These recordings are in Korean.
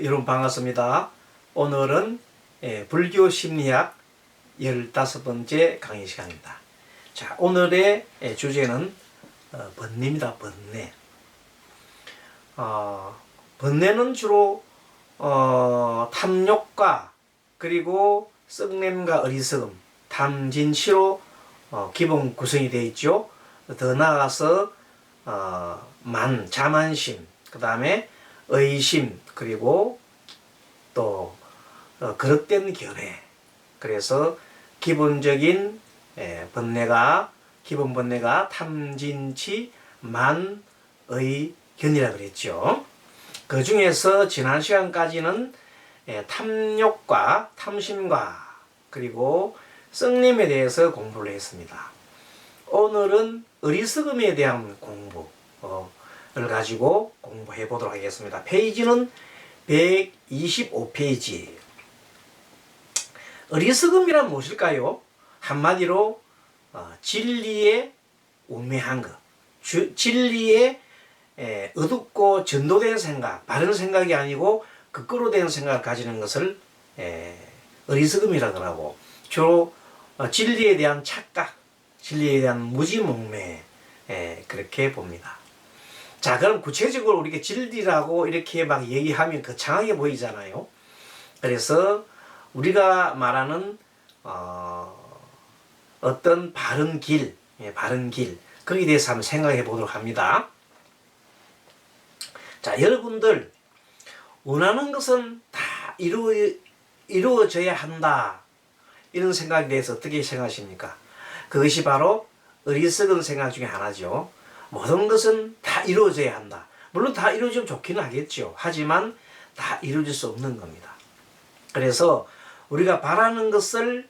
여러분 반갑습니다. 오늘은 불교 심리학 15번째 강의 시간입니다. 자, 오늘의 주제는 번뇌입니다. 번뇌. 번뇌는 주로 탐욕과 그리고 썩냄과 어리석음, 탐진치로 기본 구성이 되어 있죠. 더 나아가서 자만심, 그 다음에 의심, 그리고 또 그릇된 견해. 그래서 기본적인 기본 번뇌가 탐진치 만의 견이라 그랬죠. 그 중에서 지난 시간까지는 탐욕과 탐심과 그리고 썩냄에 대해서 공부를 했습니다. 오늘은 어리석음에 대한 공부를 가지고 공부해 보도록 하겠습니다. 페이지는 125페이지. 어리석음이란 무엇일까요? 한마디로 진리에 우매한 것, 진리에 어둡고 전도된 생각, 바른 생각이 아니고 거꾸로 된 생각을 가지는 것을 어리석음이라고 하고, 주로 진리에 대한 착각, 진리에 대한 무지몽매, 그렇게 봅니다. 자, 그럼 구체적으로 우리가 진리라고 이렇게 막 얘기하면 거창하게 보이잖아요. 그래서 우리가 말하는 어떤 바른 길, 거기에 대해서 한번 생각해 보도록 합니다. 자, 여러분들 원하는 것은 다 이루어져야 한다, 이런 생각에 대해서 어떻게 생각하십니까? 그것이 바로 어리석은 생각 중에 하나죠. 모든 것은 다 이루어져야 한다. 물론 다 이루어지면 좋기는 하겠죠. 하지만 다 이루어질 수 없는 겁니다. 그래서 우리가 바라는 것을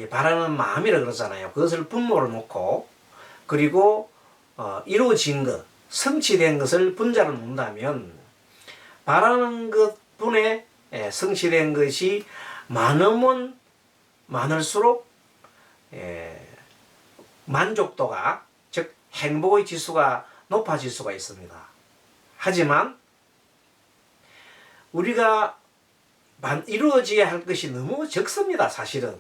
바라는 마음이라 그러잖아요. 그것을 분모를 놓고, 그리고 이루어진 것, 성취된 것을 분자로 놓는다면, 바라는 것분에 성취된 것이 많으면 많을수록 만족도가, 즉 행복의 지수가 높아질 수가 있습니다. 하지만 우리가 이루어져야 할 것이 너무 적습니다. 사실은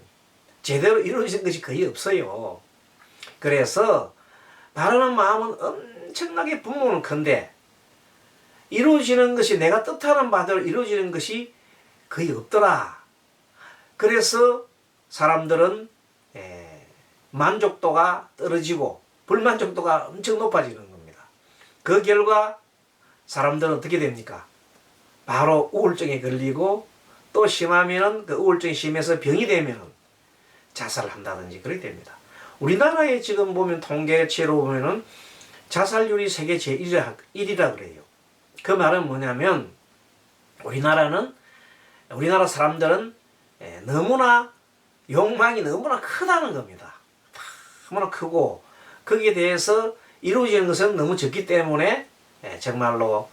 제대로 이루어진 것이 거의 없어요. 그래서 바라는 마음은 엄청나게 분모는 큰데, 이루어지는 것이, 내가 뜻하는 바대로 이루어지는 것이 거의 없더라. 그래서 사람들은 만족도가 떨어지고 불만족도가 엄청 높아지는 겁니다. 그 결과 사람들은 어떻게 됩니까? 바로 우울증에 걸리고, 또 심하면은 그 우울증이 심해서 병이 되면은 자살을 한다든지 그렇게 됩니다. 우리나라에 지금 보면 통계치로 보면은 자살률이 세계 제1이라 그래요. 그 말은 뭐냐면, 우리나라 사람들은 너무나 욕망이 너무나 크다는 겁니다. 너무나 크고, 거기에 대해서 이루어지는 것은 너무 적기 때문에 정말로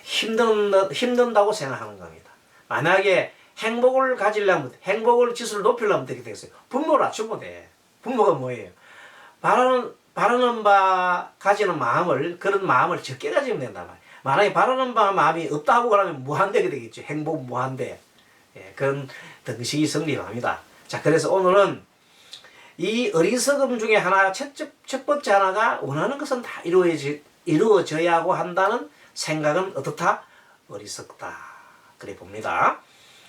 힘든다고 생각하는 겁니다. 만약에 행복을 가지려면, 행복을 지수를 높이려면 어떻게 되겠어요? 분모를 낮추면 돼. 분모가 뭐예요? 바라는 바 가지는 마음을, 그런 마음을 적게 가지면 된단 말이에요. 만약에 바라는 바 마음이 없다고 그러면 무한대가 되겠죠. 행복 무한대. 그런 등식이 성립합니다. 자, 그래서 오늘은 이 어리석음 중에 하나, 첫 번째 하나가 원하는 것은 다 이루어져야 하고 한다는 생각은 어떻다? 어리석다. 그래 봅니다.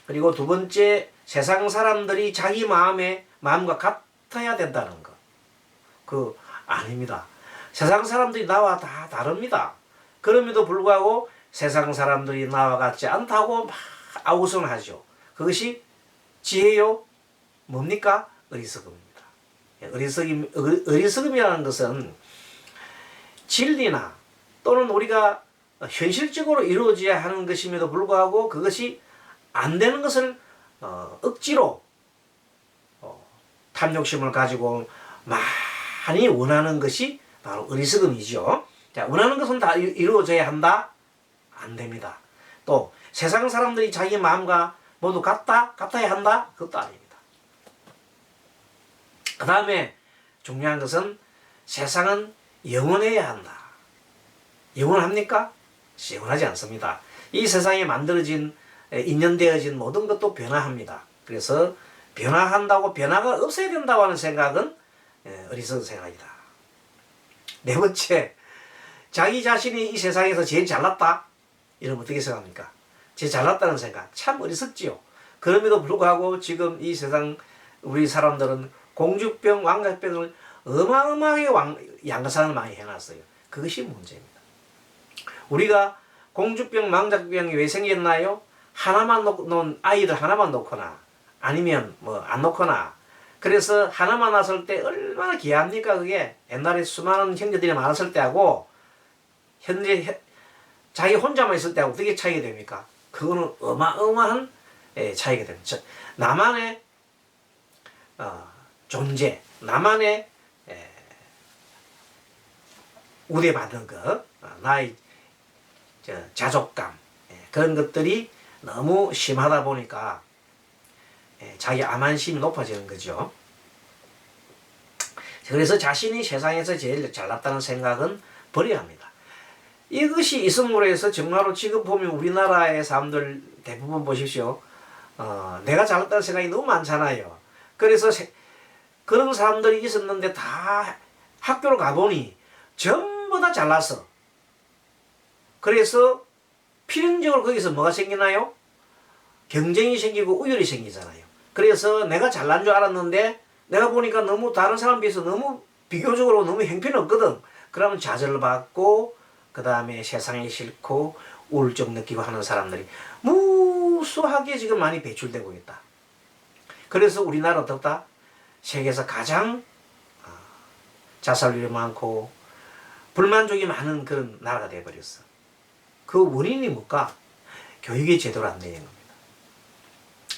그리고 두 번째, 세상 사람들이 자기 마음과 같아야 된다는 것. 아닙니다. 세상 사람들이 나와 다 다릅니다. 그럼에도 불구하고 세상 사람들이 나와 같지 않다고 막 아우성하죠. 그것이 지혜요? 뭡니까? 어리석음입니다. 어리석음이라는 것은 진리나 또는 우리가 현실적으로 이루어져야 하는 것임에도 불구하고 그것이 안 되는 것을 억지로 탐욕심을 가지고 많이 원하는 것이 바로 어리석음이죠. 자, 원하는 것은 다 이루어져야 한다? 안 됩니다. 또 세상 사람들이 자기 마음과 모두 같아야 한다? 그것도 아닙니다. 그 다음에 중요한 것은 세상은 영원해야 한다. 영원합니까? 영원하지 않습니다. 이 세상에 만들어진 인연되어진 모든 것도 변화합니다. 그래서 변화한다고 변화가 없어야 된다고 하는 생각은 어리석은 생각이다. 네 번째, 자기 자신이 이 세상에서 제일 잘났다? 이러면 어떻게 생각합니까? 제일 잘났다는 생각 참 어리석지요. 그럼에도 불구하고 지금 이 세상 우리 사람들은 공주병, 왕자병을 어마어마하게 양산을 많이 해놨어요. 그것이 문제입니다. 우리가 공주병, 왕자병이 왜 생겼나요? 하나만 놓은 아이들 하나만 놓거나 아니면 뭐 안 놓거나 그래서 하나만 낳았을 때 얼마나 귀합니까 그게. 옛날에 수많은 형제들이 많았을 때하고 현재 자기 혼자만 있을 때하고 어떻게 차이가 됩니까? 그거는 어마어마한 차이가 됩니다. 나만의 존재, 나만의 우대받는 것, 나의 자족감 그런 것들이 너무 심하다 보니까 자기 암환심이 높아지는 거죠. 그래서 자신이 세상에서 제일 잘났다는 생각은 버려야 합니다. 이것이 있음으로 해서 정말로 지금 보면 우리나라의 사람들 대부분 보십시오. 내가 잘났다는 생각이 너무 많잖아요. 그래서 그런 사람들이 있었는데 다 학교를 가보니 전부 다 잘났어. 그래서 필연적으로 거기서 뭐가 생기나요? 경쟁이 생기고 우열이 생기잖아요. 그래서 내가 잘난 줄 알았는데 내가 보니까 너무 다른 사람 비해서 너무 비교적으로 너무 형편없거든. 그러면 좌절을 받고 그 다음에 세상이 싫고 우울증 느끼고 하는 사람들이 무수하게 지금 많이 배출되고 있다. 그래서 우리나라 어떻다? 세계에서 가장 자살률이 많고 불만족이 많은 그런 나라가 되어버렸어. 그 원인이 뭘까? 교육이 제대로 안 되는 겁니다.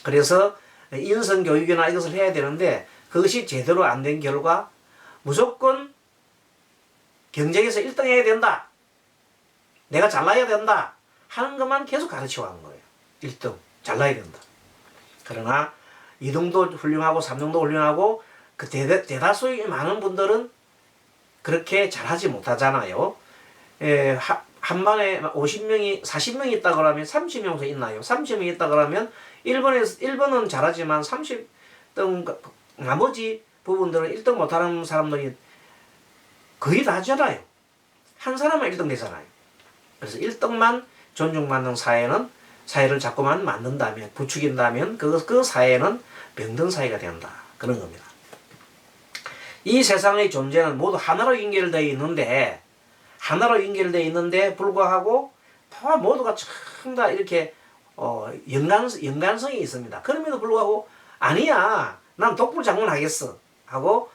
그래서 인성교육이나 이것을 해야 되는데 그것이 제대로 안 된 결과 무조건 경쟁에서 1등 해야 된다. 내가 잘나야 된다. 하는 것만 계속 가르쳐 가는 거예요. 1등 잘나야 된다. 그러나 2등도 훌륭하고 3등도 훌륭하고 그 대다수의 많은 분들은 그렇게 잘하지 못하잖아요. 한반에 50명이 40명이 있다 그러면 30명도 있나요? 30명이 있다 그러면 1번은 잘하지만 30등 나머지 부분들은 1등 못하는 사람들이 거의 다 하잖아요. 한 사람만 1등 되잖아요. 그래서 1등만 존중받는 사회를 자꾸만 만든다면 부추긴다면 그 사회는 병든 사회가 된다. 그런 겁니다. 이 세상의 존재는 모두 하나로 연결되어 있는데 불구하고 다 모두가 참 다 이렇게 연관성이 있습니다. 그럼에도 불구하고 아니야 난 독불장군하겠어 하고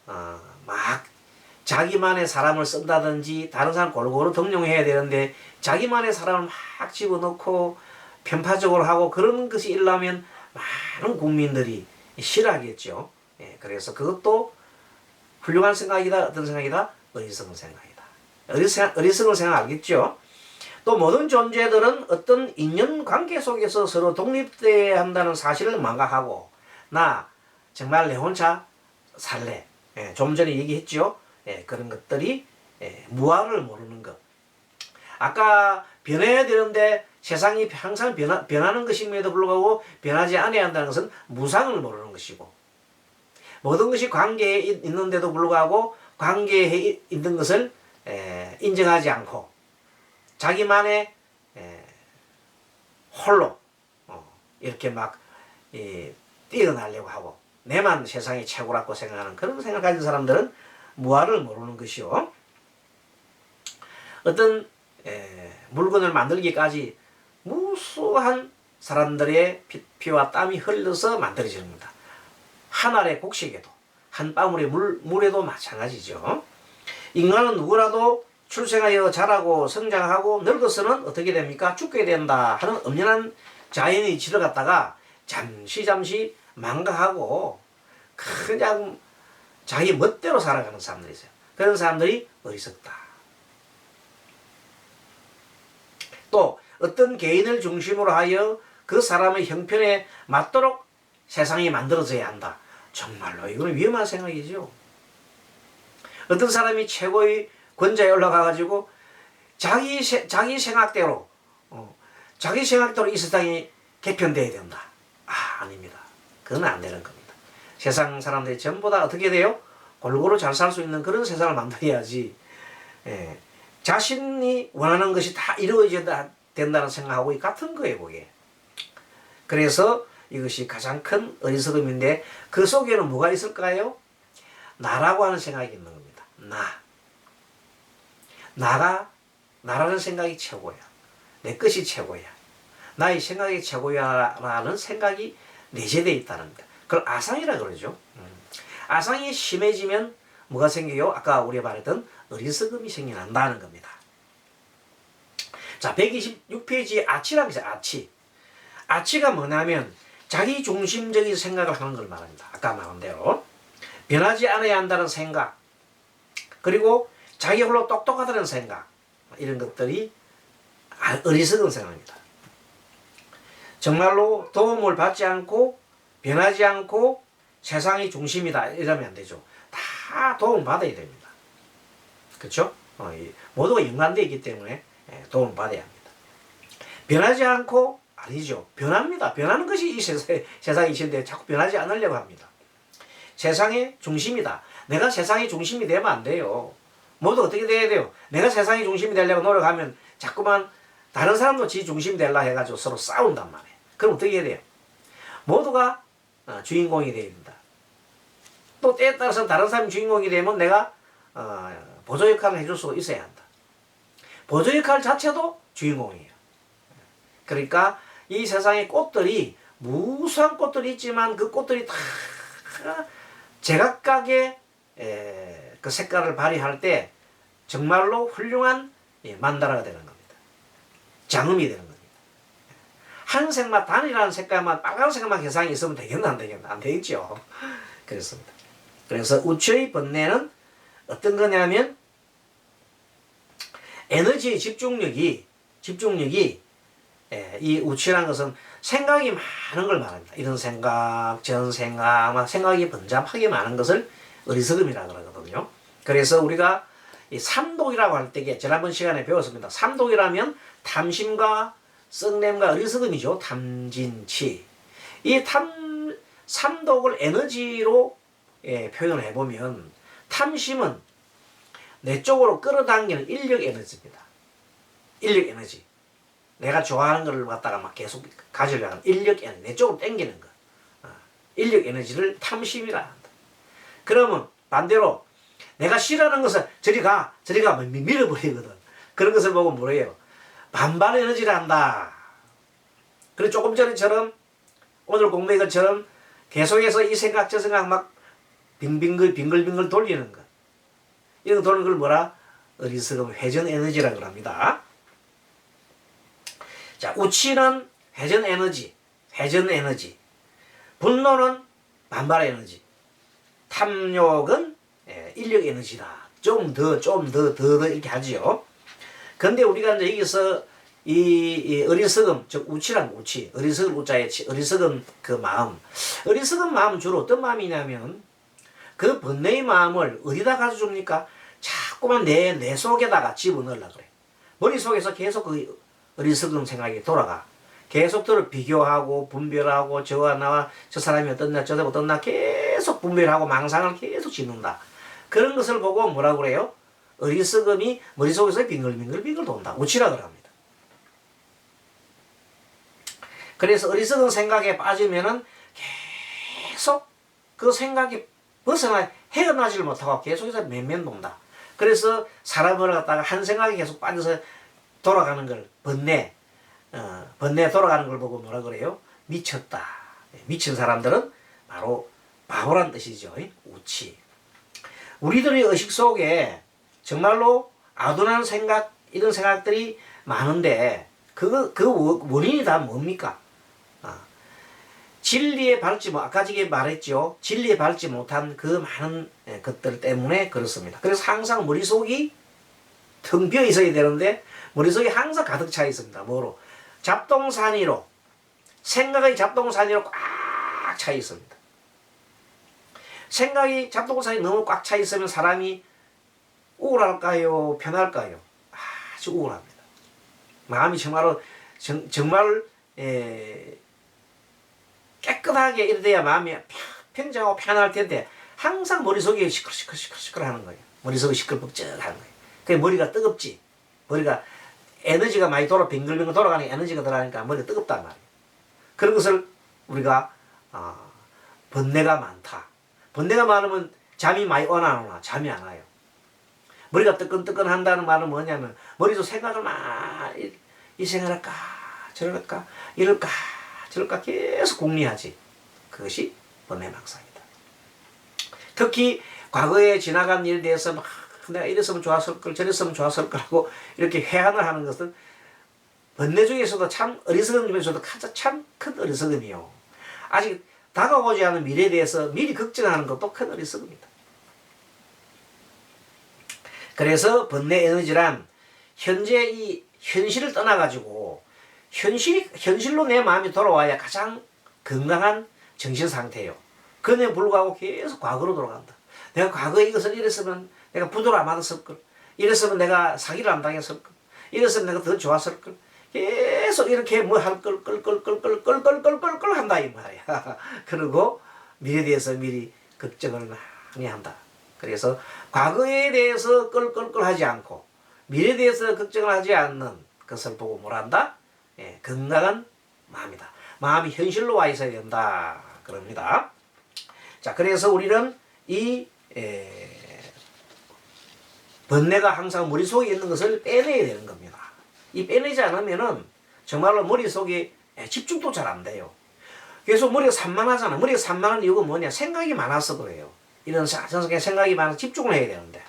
막 자기만의 사람을 쓴다든지 다른 사람 골고루 등용해야 되는데 자기만의 사람을 막 집어넣고 편파적으로 하고 그런 것이 일어나면 많은 국민들이 싫어하겠죠. 그래서 그것도 훌륭한 생각이다. 어떤 생각이다? 어리석은 생각이다. 어리석은 생각 알겠죠? 또 모든 존재들은 어떤 인연관계 속에서 서로 독립돼야 한다는 사실을 망각하고 나 정말 내 혼자 살래. 좀 전에 얘기했죠? 그런 것들이 무아를 모르는 것. 아까 변해야 되는데 세상이 항상 변하는 것임에도 불구하고 변하지 않아야 한다는 것은 무상을 모르는 것이고 모든 것이 관계에 있는데도 불구하고 관계에 있는 것을 인정하지 않고 자기만의 홀로 이렇게 막 뛰어나려고 하고 내만 세상이 최고라고 생각하는 그런 생각 가진 사람들은 무아를 모르는 것이요. 어떤 물건을 만들기까지 무수한 사람들의 피와 땀이 흘러서 만들어지는 겁니다. 한 알의 곡식에도 한 방울의 물에도 마찬가지죠. 인간은 누구라도 출생하여 자라고 성장하고 늙어서는 어떻게 됩니까? 죽게 된다 하는 엄연한 자연의 질을 갖다가 잠시 망각하고 그냥 자기 멋대로 살아가는 사람들이 있어요. 그런 사람들이 어리석다. 또 어떤 개인을 중심으로 하여 그 사람의 형편에 맞도록 세상이 만들어져야 한다. 정말로 이거는 위험한 생각이죠. 어떤 사람이 최고의 권좌에 올라가가지고 자기 생각대로 자기 생각대로 이 세상이 개편돼야 된다. 아닙니다. 그건 안 되는 겁니다. 세상 사람들이 전부 다 어떻게 돼요? 골고루 잘 살 수 있는 그런 세상을 만들어야지. 예, 자신이 원하는 것이 다 이루어져야 된다는 생각하고 같은 거예요, 그게. 그래서 이것이 가장 큰 어리석음인데 그 속에는 뭐가 있을까요? 나라고 하는 생각이 있는 겁니다. 나라는 생각이 최고야. 내 것이 최고야. 나의 생각이 최고야 라는 생각이 내재되어 있다는 겁니다. 그걸 아상이라 그러죠. 아상이 심해지면 뭐가 생겨요? 아까 우리가 말했던 어리석음이 생겨난다는 겁니다. 자, 126페이지에 아치라고 있어요. 아치가 뭐냐면 자기 중심적인 생각을 하는 걸 말합니다. 아까 말한 대로 변하지 않아야 한다는 생각, 그리고 자기 홀로 똑똑하다는 생각, 이런 것들이 어리석은 생각입니다. 정말로 도움을 받지 않고 변하지 않고 세상이 중심이다 이러면 안 되죠. 다 도움 받아야 됩니다. 그렇죠? 모두가 연관되어 있기 때문에 도움 받아야 합니다. 변하지 않고 아니죠. 변합니다. 변하는 것이 이 세상이신데 자꾸 변하지 않으려고 합니다. 세상의 중심이다. 내가 세상의 중심이 되면 안 돼요. 모두 어떻게 돼야 돼요? 내가 세상의 중심이 되려고 노력하면 자꾸만 다른 사람도 지 중심이 되려 해가지고 서로 싸운단 말이에요. 그럼 어떻게 해야 돼요? 모두가 주인공이 돼야 된다. 또 때에 따라서 다른 사람이 주인공이 되면 내가 보조 역할을 해줄 수 있어야 한다. 보조 역할 자체도 주인공이에요. 그러니까 이 세상의 꽃들이 무수한 꽃들이 있지만 그 꽃들이 다 제각각의 그 색깔을 발휘할 때 정말로 훌륭한 만다라가 되는 겁니다. 장음이 되는 겁니다. 한 색만 단이라는 색깔만 빨간색만 개상이 있으면 되겠나 안 되겠나 안 되겠죠. 그렇습니다. 그래서 우추의 번뇌는 어떤 거냐면 에너지의 집중력이 이 우추라는 것은 생각이 많은 걸 말합니다. 이런 생각, 저런 생각, 막 생각이 번잡하게 많은 것을 어리석음이라고 그러거든요. 그래서 우리가 이 삼독이라고 할 때 지난번 시간에 배웠습니다. 삼독이라면 탐심과 썩냄과 어리석음이죠. 탐진치. 이 삼독을 에너지로 표현을 해보면 탐심은 내 쪽으로 끌어당기는 인력 에너지입니다. 인력 에너지. 내가 좋아하는 걸 갖다가 막 계속 가지려고 하는 인력 에너지. 내 쪽으로 당기는 거. 인력 에너지를 탐심이라 한다. 그러면 반대로 내가 싫어하는 것을 저리 가 밀어버리거든. 그런 것을 보고 뭐래요? 반발 에너지를 한다. 그리고 조금 전에처럼 오늘 공부한 것처럼 계속해서 이 생각 저 생각 막 빙글빙글 돌리는 것. 이런 거 돌리는 걸 뭐라? 어리석음 회전 에너지라고 합니다. 자, 우치는 회전 에너지. 분노는 반발 에너지. 탐욕은 인력 에너지다. 좀 더 이렇게 하지요. 근데 우리가 이제 여기서 이 어리석음, 즉 우치란 우치, 어리석은 우자에 어리석은 그 마음. 어리석은 마음은 주로 어떤 마음이냐면 그 번뇌의 마음을 어디다 가져줍니까? 자꾸만 내 속에다가 집어넣으려고 그래. 머릿속에서 계속 그 어리석은 생각이 돌아가. 계속적으로 비교하고 분별하고 저와 나와 저 사람이 어떻나 저 사람이 어떻나 계속 분별하고 망상을 계속 짓는다. 그런 것을 보고 뭐라고 그래요? 어리석음이 머릿속에서 빙글빙글 돈다. 우치라고 합니다. 그래서 어리석은 생각에 빠지면은 계속 그 생각이 헤어나지를 못하고 계속해서 맨맨 돈다. 그래서 사람을 갖다가 한 생각에 계속 빠져서 돌아가는 걸 번뇌 돌아가는 걸 보고 뭐라 그래요? 미쳤다. 미친 사람들은 바로 바보란 뜻이죠. 우치. 우리들의 의식 속에 정말로 아둔한 생각, 이런 생각들이 많은데 그 원인이 다 뭡니까? 진리에 밟지 아까 전에 말했죠. 진리에 밟지 못한 그 많은 것들 때문에 그렇습니다. 그래서 항상 머릿속이 텅 비어 있어야 되는데 머릿속이 항상 가득 차 있습니다. 뭐로? 잡동사니로. 생각의 잡동사니로 꽉 차 있습니다. 생각이 잡동사니 너무 꽉 차 있으면 사람이 우울할까요? 편할까요? 아주 우울합니다. 마음이 정말로 정말 깨끗하게 이래야 마음이 평정하고 편할 텐데 항상 머릿속이 시끌시끌 하는 거예요. 머릿속이 시끌벅적하는 거예요. 그게 머리가 뜨겁지. 머리가 에너지가 많이 빙글빙글 돌아가는 에너지가 들어가니까 머리가 뜨겁단 말이에요. 그런 것을 우리가 번뇌가 많다. 번뇌가 많으면 잠이 많이 오나 안 오나? 잠이 안 와요. 머리가 뜨끈뜨끈 한다는 말은 뭐냐면 머리도 생각을 많이 이 생각할까 저럴까 이럴까 저럴까 계속 궁리하지. 그것이 번뇌망상이다. 특히 과거에 지나간 일에 대해서 막 내가 이랬으면 좋았을 걸 저랬으면 좋았을 걸 하고 이렇게 회한을 하는 것은 번뇌 중에서도 참 어리석은 중에서도 참 큰 어리석음이요. 아직 다가오지 않은 미래에 대해서 미리 걱정하는 것도 큰 어리석음이다. 그래서 번뇌 에너지란 현재 이 현실을 떠나가지고 현실로 내 마음이 돌아와야 가장 건강한 정신 상태예요. 그에 불구하고 계속 과거로 돌아간다. 내가 과거에 이것을 이랬으면 내가 부도를 안 맞았을 걸. 이랬으면 내가 사기를 안 당했을 걸. 이랬으면 내가 더 좋았을 걸. 계속 이렇게 뭐 할 걸 끌 한다 이 말이야. 그리고 미래에 대해서 미리 걱정을 많이 한다. 그래서 과거에 대해서 끌 하지 않고 미래에 대해서 걱정을 하지 않는 것을 보고 뭘 한다? 건강한 마음이다. 마음이 현실로 와 있어야 된다. 그럽니다. 자, 그래서 우리는 이 번뇌가 항상 머릿속에 있는 것을 빼내야 되는 겁니다. 이 빼내지 않으면은 정말로 머릿속에 집중도 잘 안 돼요. 계속 머리가 산만하잖아. 머리가 산만한 이유가 뭐냐? 생각이 많아서 그래요. 이런 전성에 생각이 많아서 집중을 해야 되는데.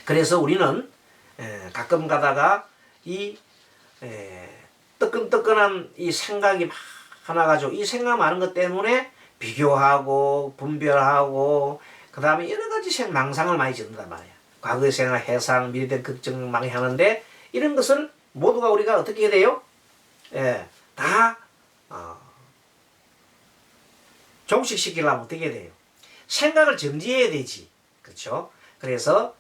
그래서 우리는 가끔 가다가 이 뜨끈뜨끈한 이 생각이 많아가지고 이 생각 많은 것 때문에 비교하고 분별하고 그 다음에 여러 가지 망상을 많이 짓는단 말이야. 과거의 생각, 해상, 미래에 대한 걱정 많이 하는데 이런 것을 모두가 우리가 어떻게 해야 돼요? 다 종식시키려면 어떻게 해야 돼요? 생각을 정지해야 되지. 그렇죠? 그래서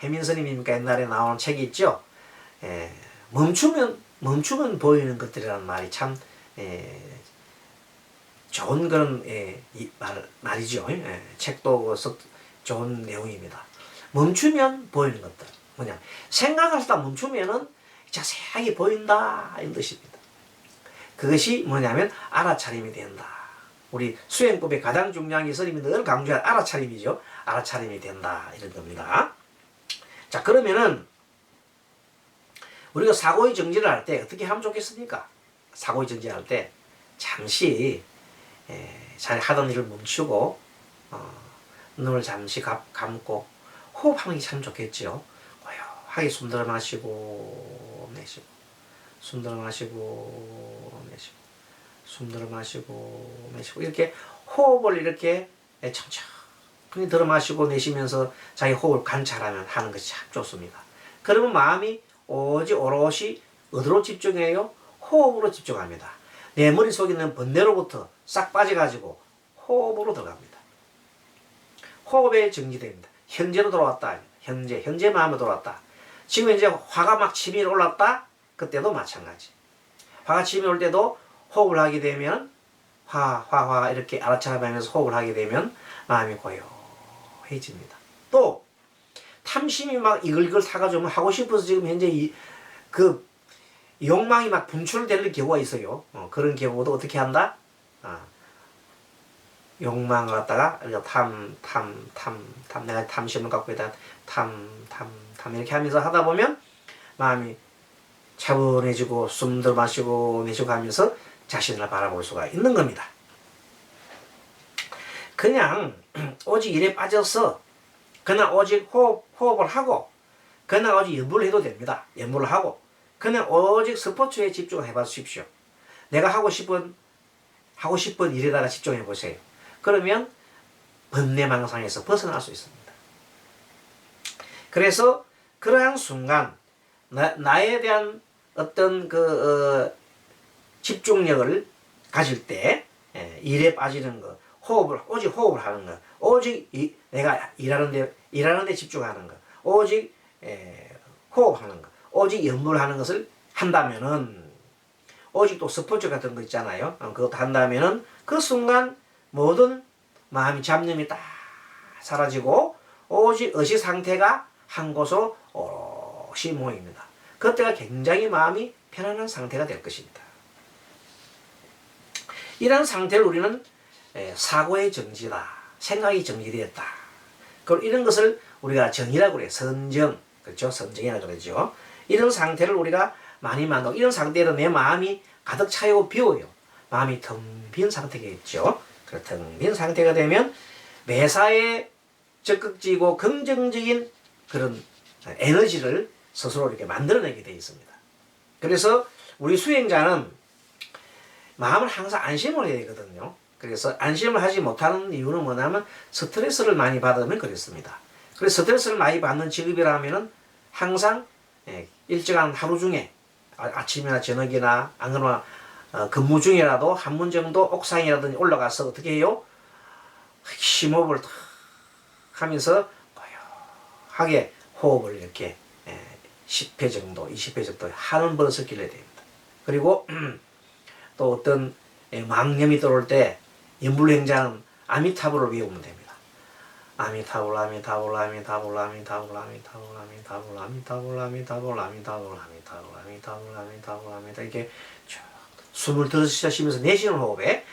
해민 스님이니까 옛날에 나오는 책이 있죠. 멈추면 보이는 것들이라는 말이 참 좋은 그런 말이죠. 책도 좋은 내용입니다. 멈추면 보이는 것들. 뭐냐? 생각하다 멈추면은 자세하게 보인다. 이런 뜻입니다. 그것이 뭐냐면 알아차림이 된다. 우리 수행법의 가장 중요한 게 스님이 늘 강조한 알아차림이죠. 알아차림이 된다. 이런 겁니다. 자, 그러면은 우리가 사고의 정지를 할 때 어떻게 하면 좋겠습니까? 사고의 정지를 할 때 잠시 잘 하던 일을 멈추고 눈을 잠시 감고 호흡하는 게 참 좋겠죠. 고요하게 숨 들어 마시고 내쉬고 숨 들어 마시고 내쉬고 숨 들어 마시고 내쉬고 이렇게 호흡을 이렇게 천천히 들어 마시고 내쉬면서 자기 호흡을 관찰하면 하는 것이 참 좋습니다. 그러면 마음이 오롯이 어디로 집중해요? 호흡으로 집중합니다. 내 머릿속에 있는 번뇌로부터 싹 빠져가지고 호흡으로 들어갑니다. 호흡에 정지됩니다. 현재로 돌아왔다. 현재 마음으로 돌아왔다. 지금 이제 화가 막 치밀어 올랐다. 그때도 마찬가지. 화가 치밀어 올 때도 호흡을 하게 되면 화 이렇게 알아차려면서 호흡을 하게 되면 마음이 고요해집니다. 또 탐심이 막 이글이글 타가지고 하고 싶어서 지금 현재 그 욕망이 막 분출되는 경우가 있어요. 그런 경우도 어떻게 한다? 욕망을 갖다가 내가 탐심을 갖고 있다 이렇게 하면서 하다 보면 마음이 차분해지고 숨 들어 마시고 내쉬고 하면서 자신을 바라볼 수가 있는 겁니다. 그냥 오직 일에 빠져서 그냥 오직 호흡을 하고 그냥 오직 연불을 해도 됩니다. 연불을 하고 그냥 오직 스포츠에 집중해 보십시오. 내가 하고 싶은 일에다가 집중해 보세요. 그러면 번뇌망상에서 벗어날 수 있습니다. 그래서 그러한 순간 나에 대한 어떤 집중력을 가질 때 일에 빠지는 것, 오직 호흡을 하는 것, 오직 내가 일하는 데 집중하는 것, 오직 호흡하는 것, 오직 연구를 하는 것을 한다면은, 오직 또 스포츠 같은 거 있잖아요. 그것도 한다면은 그 순간 모든 마음이 잡념이 딱 사라지고 오직 의식 상태가 한 곳으로 오롯이 모입니다. 그때가 굉장히 마음이 편안한 상태가 될 것입니다. 이런 상태를 우리는 사고의 정지다, 생각이 정지되었다. 그리고 이런 것을 우리가 정이라고 그래요. 선정, 그렇죠? 선정이라고 그러죠. 이런 상태를 우리가 많이 만들고, 이런 상태로 내 마음이 가득 차고 비워요. 마음이 텅 빈 상태겠죠. 텅 빈 상태가 되면 매사에 적극적이고 긍정적인 그런 에너지를 스스로 이렇게 만들어내게 되어 있습니다. 그래서 우리 수행자는 마음을 항상 안심을 해야 되거든요. 그래서 안심을 하지 못하는 이유는 뭐냐면 스트레스를 많이 받으면 그렇습니다. 그래서 스트레스를 많이 받는 직업이라면은 항상 일정한 하루 중에 아침이나 저녁이나 안 그러면 근무 중이라도 한 번 정도 옥상이라든지 올라가서 어떻게 해요? 심호흡을 탁 하면서 고요하게 호흡을 이렇게 10회 정도, 20회 정도 하는 버릇을 길러야 됩니다. 그리고 또 어떤 망념이 들어올 때 연불행자는 아미타불을 외우면 됩니다. 아미타불 아미타불 아미타불 아미타불 아미타불 아미타불 아미타불 아미타불 아미타불 아미타불 아미타불 아미타불 아미타 이렇게 쭉 숨을 들이쉬면서 내쉬는 호흡에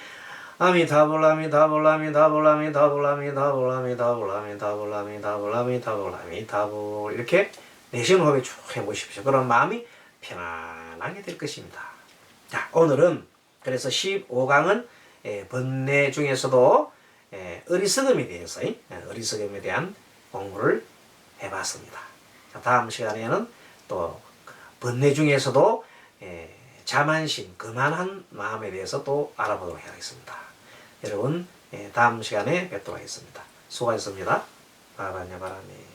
아미타불 아미타불 아미타불 아미타불 아미타불 아미타불 아미타불 아미타불 아미타불 아미타불 이렇게 내쉬는 호흡에 쭉 해보십시오. 그럼 마음이 편안하게 될 것입니다. 자, 오늘은 그래서 15강은 번뇌 중에서도 어리석음에 대해서 어리석음에 대한 공부를 해봤습니다. 자, 다음 시간에는 또 번뇌 중에서도 자만심, 거만한 마음에 대해서 또 알아보도록 하겠습니다. 여러분 다음 시간에 뵙도록 하겠습니다. 수고하셨습니다. 바라냐 바라니.